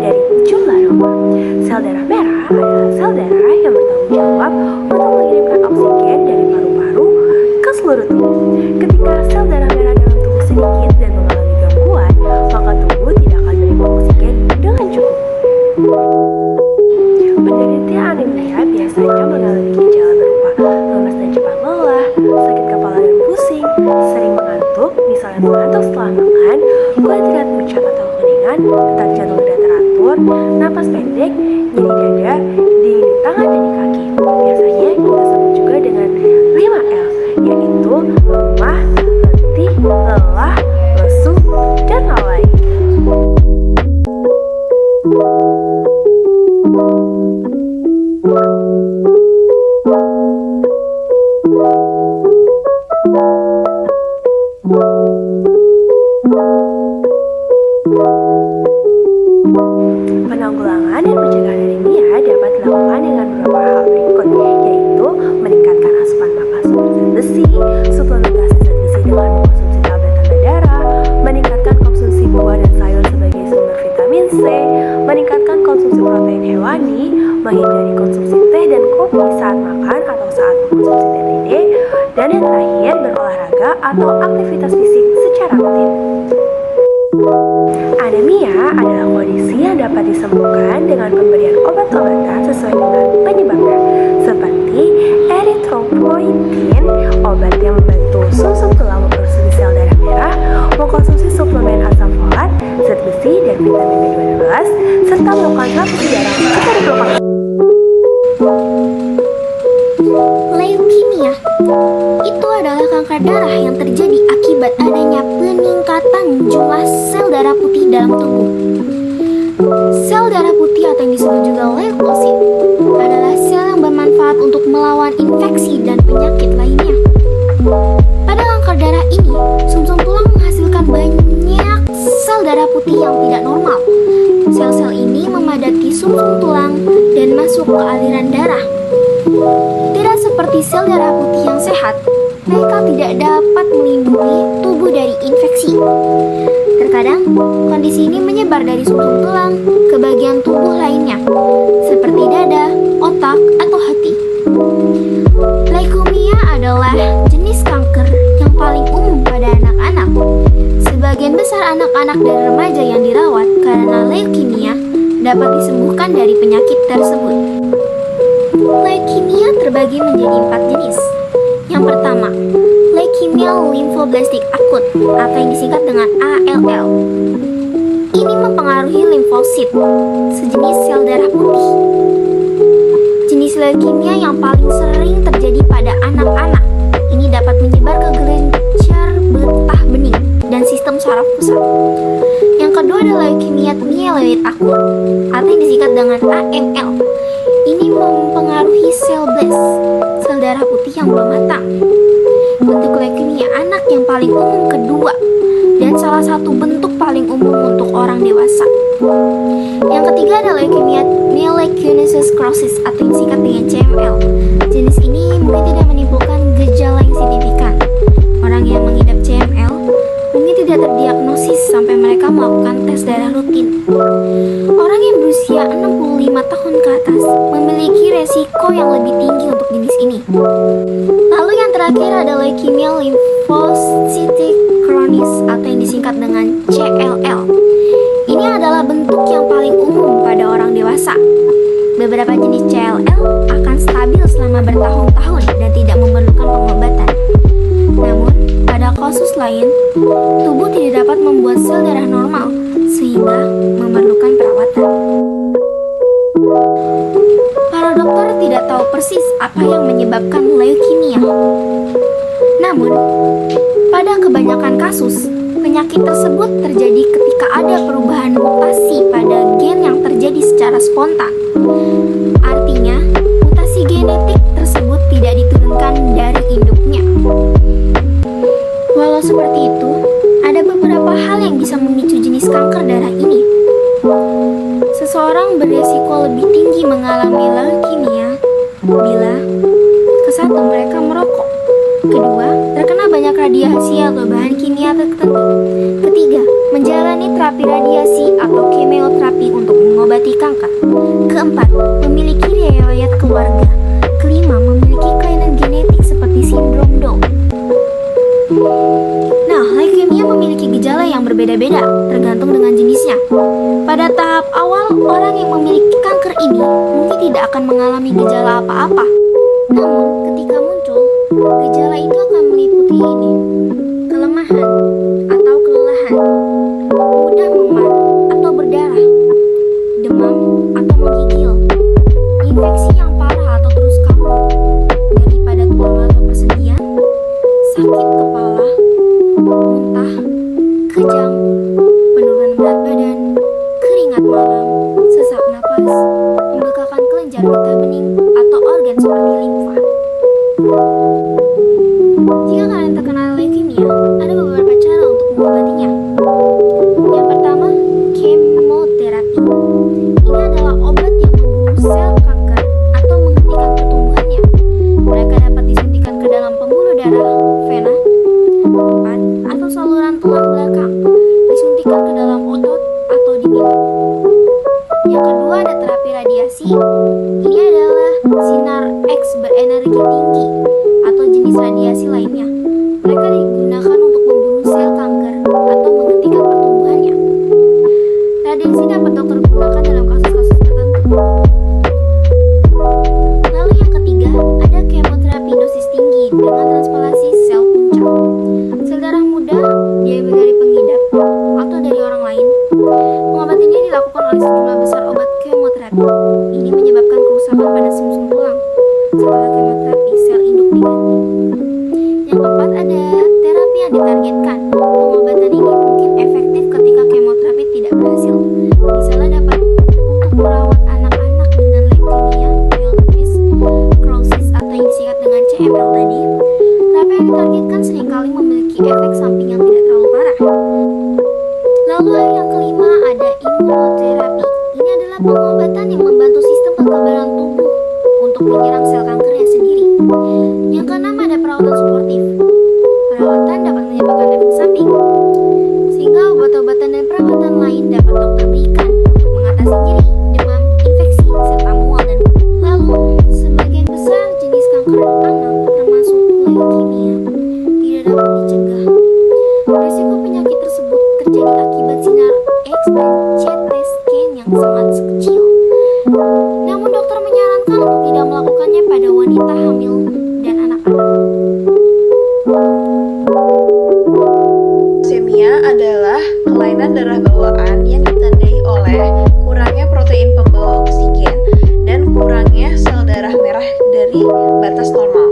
dari jumlah nomor. Sel darah merah adalah sel darah yang bertanggung jawab untuk mengirimkan oksigen dari paru-paru ke seluruh tubuh. Ketika sel darah merah dalam tubuh sedikit dan mengalami gangguan, maka tubuh tidak akan menerima oksigen dengan cukup. Penderita anemia biasanya mengalami gejala berupa lemas dan cepat lelah, sakit kepala dan pusing, sering mengantuk, misalnya mengantuk setelah makan, kulit terlihat pucat atau keningan, detak jantung tidak teratur, napas pendek, nyeri dada, dingin di tangan dan di kaki. Biasanya kita sebut juga dengan 5L, yaitu lemah, letih, lelah, lesu, dan lalai. Penanggulangan dan pencegahan anemia dapat dilakukan dengan beberapa hal berikut, yaitu meningkatkan asupan makan zat besi, suplementasi zat besi dengan mengkonsumsi tablet tanda darah, meningkatkan konsumsi buah dan sayur sebagai sumber vitamin C, meningkatkan konsumsi protein hewani, menghindari konsumsi teh dan kopi saat makan atau saat mengkonsumsi TTD, dan yang terakhir berolahraga atau aktivitas fisik secara rutin. Anemia adalah kondisi yang dapat disembuhkan dengan pemberian obat-obatan sesuai dengan penyebabnya, seperti eritropoietin, obat yang membantu sumsum tulang memproduksi sel darah merah, mengkonsumsi suplemen asam folat, zat besi, dan vitamin B12, serta melakukan transfusi darah jika diperlukan. Leukemia itu adalah kanker darah yang terjadi akibat adanya peningkatan jumlah sel darah putih dalam tubuh. Sel darah putih atau yang disebut juga leukosit adalah sel yang bermanfaat untuk melawan infeksi dan penyakit lainnya. Pada kanker darah ini, sumsum tulang menghasilkan banyak sel darah putih yang tidak normal. Sel-sel ini memadati sumsum tulang dan masuk ke aliran darah. Tidak seperti sel darah putih yang sehat, mereka tidak dapat melindungi tubuh dari infeksi. Terkadang, kondisi ini menyebar dari sumsum tulang ke bagian tubuh lainnya, seperti dada, otak, atau hati. Leukemia adalah jenis kanker yang paling umum pada anak-anak. Sebagian besar anak-anak dan remaja yang dirawat karena leukemia dapat disembuhkan dari penyakit tersebut. Leukemia terbagi menjadi 4 jenis. Yang pertama, leukemia limfoblastik akut atau yang disingkat dengan ALL. Ini mempengaruhi limfosit, sejenis sel darah putih. Jenis leukemia yang paling sering terjadi pada anak-anak. Ini dapat menyebar ke kelenjar getah bening dan sistem saraf pusat. Yang kedua adalah leukemia mieloid akut atau yang disingkat dengan AML. Ini mempengaruhi sel blast, sel darah putih yang belum matang. Bentuk leukemia anak yang paling umum kedua dan salah satu bentuk paling umum untuk orang dewasa. Yang ketiga adalah leukemia myeloid necrosis atau yang disingkat dengan CML. Jenis ini mungkin tidak menimbulkan gejala yang signifikan. Orang yang mengidap CML mungkin tidak terdiagnosis sampai mereka melakukan tes darah rutin. Orang yang berusia 65 tahun ke atas memiliki resiko yang lebih tinggi untuk jenis ini. Lalu yang terakhir adalah leukemia limfocytic chronis atau yang disingkat dengan CLL. Ini adalah bentuk yang paling umum pada orang dewasa. Beberapa jenis CLL akan stabil selama bertahun-tahun dan tidak memerlukan pengobatan. Namun, pada kasus lain, tubuh tidak dapat membuat sel darah normal sehingga memerlukan perawatan. Para dokter tidak tahu persis apa yang menyebabkan leukemia. Namun, pada kebanyakan kasus, penyakit tersebut terjadi ketika ada perubahan mutasi pada gen yang terjadi secara spontan. Artinya, mutasi genetik tersebut tidak diturunkan dari induknya. Walau seperti itu, ada beberapa hal yang bisa memicu jenis kanker darah ini. Seseorang beresiko lebih tinggi mengalami leukemia bila ke-1 mereka merokok, kedua, terkena banyak radiasi atau bahan kimia tertentu, ketiga, menjalani terapi radiasi atau kemoterapi untuk Keempat, memiliki riwayat keluarga. Kelima, memiliki kelainan genetik seperti sindrom Down. Nah, leukemia memiliki gejala yang berbeda-beda tergantung dengan jenisnya. Pada tahap awal, orang yang memiliki kanker ini mungkin tidak akan mengalami gejala apa-apa. Namun, ketika muncul, gejala itu akan meliputi ini: kelemahan atau kelelahan, mudah memar atau berdarah, demam atau menggigil, infeksi yang parah atau terus kambuh, nyeri pada tulang atau persendian, sakit kepala, muntah, kejang, penurunan berat badan, keringat malam, sesak napas, pembekakan kelenjar getah bening atau organ seperti limfa. Jika kalian terkena leukemia, ada beberapa cara untuk mengobatinya. Yang pertama, kemoterapi. Ini adalah obat yang membunuh sel kanker atau menghentikan pertumbuhannya. Mereka dapat disuntikan ke dalam pembuluh darah, vena, empat, atau saluran tulang belakang, disuntikan ke dalam otot atau diminum. Yang kedua, ada terapi radiasi. Ini adalah sinar X berenergi tinggi atau jenis radiasi lainnya. Mereka digunakan untuk membunuh sel kanker atau menghentikan pertumbuhannya. Radiasi dapat dokter gunakan dalam kasus-kasus tertentu. Lalu yang ketiga, ada kemoterapi dosis tinggi dengan transplantasi sel puncak. Sel darah muda diambil dari pengidap atau dari orang lain. Pengobatan ini dilakukan oleh sejumlah besar obat kemoterapi. Ini menyebabkan kerusakan pada sumsum tulang. Setelah kemoterapi, sel induk diganti. Yang keempat, ada terapi yang ditargetkan. Pengobatan ini mungkin efektif ketika kemoterapi tidak berhasil. Misalnya dapat untuk merawat anak-anak dengan leukemia, multiple sclerosis atau yang disingkat dengan CML tadi. Terapi yang ditargetkan seringkali memiliki efek samping yang tidak terlalu parah. Lalu yang kelima, ada imunoterapi. Ini adalah pengobatan yang membantu sistem kekebalan tubuh untuk menyerang sel kankernya sendiri. Yang keenam, ada perawatan suportif. Perawatan dapat menyebabkan efek samping, sehingga obat-obatan dan perawatan lain dapat dokter berikan untuk mengatasi nyeri, demam, infeksi, serta mual dan lalu sebagian besar jenis kanker anak termasuk leukemia tidak dapat dicegah. Risiko penyakit tersebut terjadi akibat sinar X dan CT scan yang sangat kecil. Namun dokter menyarankan untuk tidak melakukannya pada wanita hamil dan anak-anak. Thalassemia adalah kelainan darah bawaan yang ditandai oleh kurangnya protein pembawa oksigen dan kurangnya sel darah merah dari batas normal.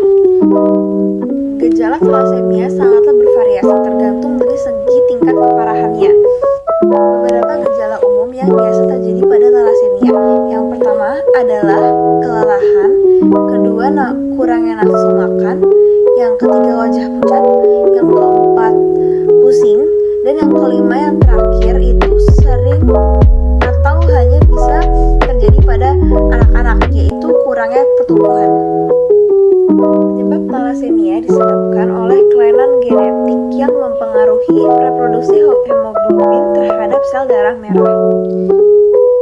Gejala thalassemia sangatlah bervariasi tergantung dari segi tingkat keparahannya. Beberapa gejala umum yang biasa terjadi pada thalassemia. Yang pertama adalah kelelahan, kedua kurangnya nafsu makan, yang ketiga wajah pucat, yang keempat pusing, dan yang kelima yang terakhir itu sering atau hanya bisa terjadi pada anak-anak, yaitu kurangnya pertumbuhan. Penyebab thalassemia disebabkan oleh kelainan genetik yang mempengaruhi reproduksi hemoglobin terhadap sel darah merah.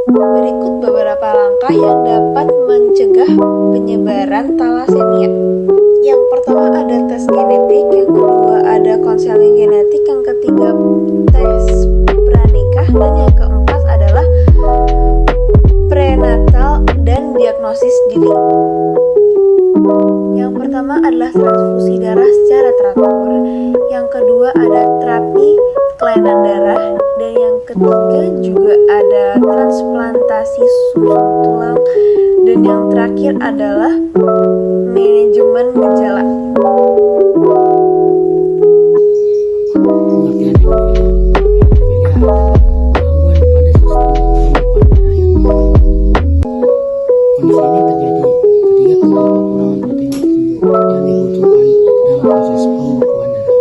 Berikut beberapa langkah yang dapat mencegah penyebaran thalassemia. Yang pertama ada tes genetik, yang kedua ada konseling genetik, yang ketiga tes pranikah, dan yang keempat adalah prenatal dan diagnosis dini. Yang pertama adalah transfusi darah secara teratur, yang kedua ada terapi kelainan darah, dan yang ketiga juga ada transplantasi sumsum tulang, dan yang terakhir adalah manajemen gejala. Pengertian hemofilia adalah gangguan pada sistem pemompan darah yang lemah. Kondisi ini terjadi ketika terdapat kekurangan protein tubuh yang dibutuhkan dalam proses pembekuan darah.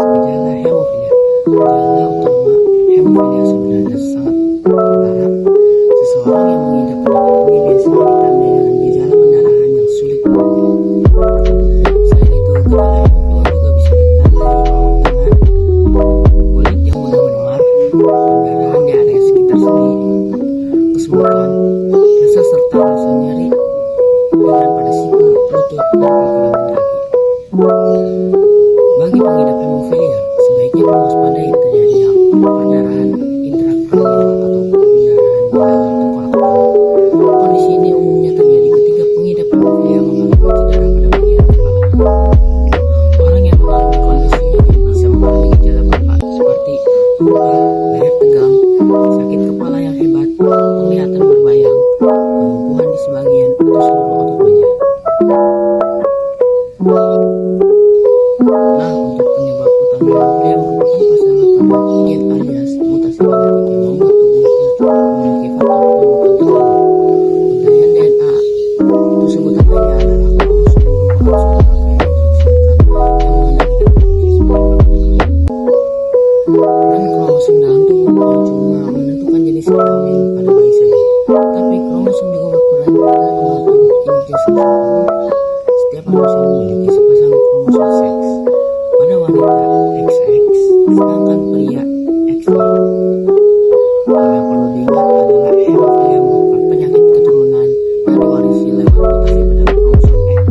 Gejala hemofilia. Gejala utama hemofilia sebenarnya sangat kentara. Seseorang yang mengidap penyakit ini biasanya ditandai dengan gejala pendarahan yang sulit dimengerti. Selain itu, gejala hemofilia juga bisa ditandai dengan kulit yang mudah memar, mewaspadai terjadinya perdarahan intrakranial atau perdarahan di tengkorak kepala. Kondisi ini umumnya terjadi ketika pengidap hemofilia mengalami cedera pada bagian kepala. Orang yang mengalami kondisi ini bisa mengalami gejala berupa seperti luka, leher tegang, sakit kepala yang hebat, penglihatan berbayang, kelumpuhan di sebagian atau seluruh otot wajah. Nah, untuk penyebab utama hemofilia merupakan pasangan pada gen alias mutasi genetik yang membuat tubuh memiliki faktor penyebab tertentu. Untayan DNA itu sebutan lainnya adalah kromosom merupakan suatu rangkaian instruksi lengkap yang mengendalikan diri sebagai peran kromosom dalam tubuh bukan cuma menentukan jenis kelamin pada bayi saja, tapi kromosom juga berperan dalam mengatur kinerja seksual tubuh. Setiap manusia memiliki sepasang kromosom seks. Pada wanita XX, sedangkan pria XY. Hal yang perlu diingat adalah hemofilia merupakan penyakit keturunan yang diwarisi lewat mutasi pada kromosom X.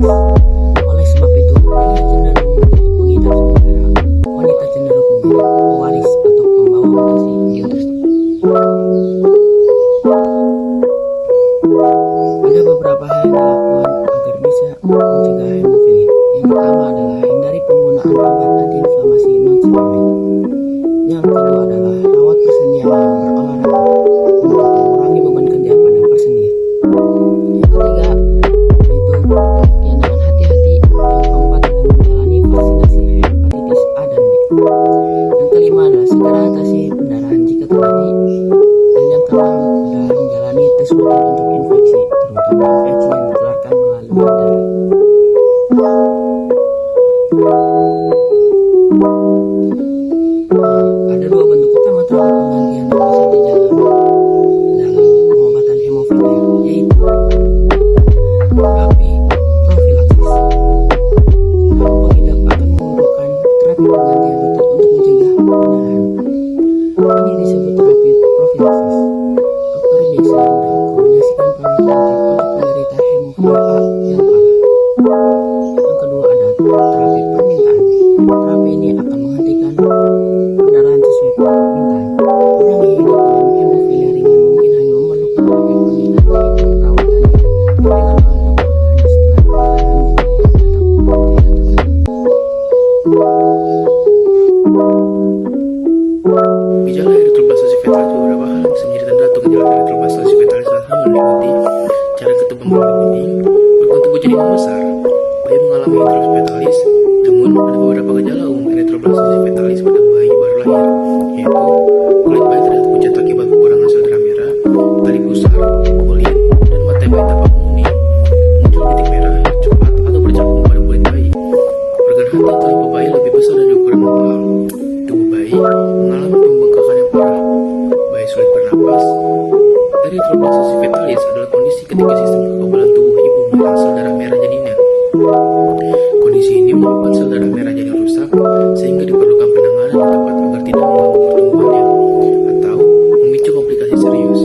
Oleh sebab itu, pria cenderung menjadi pengidap sementara wanita cenderung menjadi pewaris atau pembawa mutasi gen tersebut. Ada beberapa hal yang dilakukan agar bisa mencegah hemofilia. Yang pertama adalah hindari penggunaan obat antiinflamasi non-steroid. Yang kedua adalah rawat persendian yang berolahraga untuk mengurangi beban kerja pada persendian. Yang ketiga itu pengertian dengan hati-hati. Yang keempat adalah menjalani vaksinasi hepatitis A dan B. Yang kelima adalah segera atasi pendarahan jika terjadi. Dan yang keenam adalah menjalani tes rutin untuk infeksi, terutama infeksi yang ditularkan melalui darah. Ada dua bentuk utama terapi penggantian yang bisa dijalani dalam pengobatan hemofilia, yaitu terapi profilaksis. Beberapa pengidap akan memerlukan terapi penggantian rutin untuk mencegah pendarahan. Ini disebut terapi profilaksis. Dokter biasa merekomendasikan perawatan tim untuk penderita hemofilia A yang parah. Yang kedua ada terapi permintaan. Terapi ini akan menghentikan pendarahan sesuai permintaan. Orang yang hidup dengan hemofilia ringan mungkin hanya memerlukan terapi permintaan yaitu perawatan yang diberikan oleh dokter hanya setelah pendarahan tetap tidak terganggu. Gejala eritroblastasi fetalis beberapa hal yang bisa menjadi tanda atau gejala eritroblastasi fetalis adalah meliputi cara ketuban berwarna kuning, organ tubuh jadi membesar, bayi mengalami eritroblastasi fetalis. Namun ada beberapa gejala umum eritroblastasi fetalis pada bayi baru lahir, yaitu kulit bayi terlihat pucat akibat kekurangan sel darah merah, tali pusar, kulit, dan mata bayi tampak menguning, muncul titik merah, coklat atau bercabang pada kulit bayi. Organ hati atau limpa bayi lebih besar dari ukuran normal. Tubuh bayi mengalami pembengkakan yang parah, bayi sulit bernapas. Eritroblastasi fetalis adalah kondisi ketika sistem kekebalan tubuh ibu menyerang sel darah merah janinnya. Kondisi ini menyebabkan sel darah merah janin rusak, sehingga diperlukan penanganan yang tepat agar tidak mengganggu pertumbuhannya atau memicu komplikasi serius.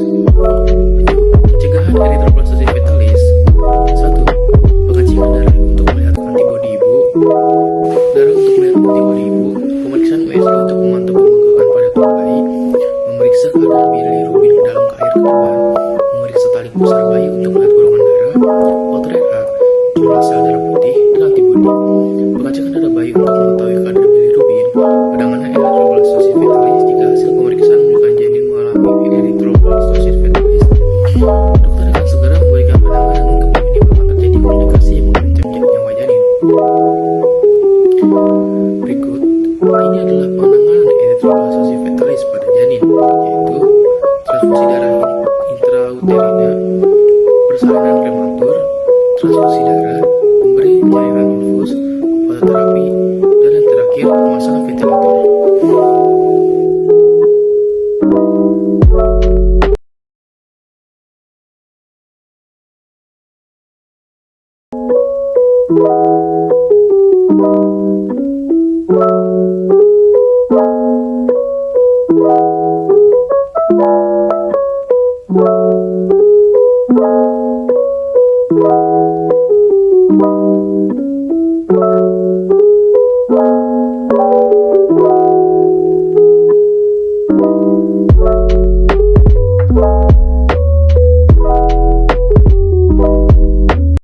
Pencegahan eritroblastasi fetalis: 1. Pengecekan darah untuk melihat antibodi ibu. Darah untuk melihat antibodi ibu. Pemeriksaan USG untuk memantau pembengkakan pada tubuh bayi. Memeriksa kadar bilirubin ke dalam air ketuban. Memeriksa tali pusar bayi untuk melihat golongan darah. Potret RH, jumlah sel darah putih, dan antibodi. Pengecekan darah bayi untuk mengetahui kadar bilirubin. Penanganan eritroblastasi fetalis jika hasil pemeriksaan menunjukkan janin mengalami eritroblastasi fetalis. Dokter akan segera memberikan penanganan untuk menyebabkan terjadi komplikasi yang mengancam nyawa janin. Berikut, ini adalah penanganan eritroblastasi fetalis pada janin, yaitu transfusi darah intrauterina, persalinan prematur, transfusi darah, memberi cairan infus, fototerapi, dan yang terakhir memasang ventilator.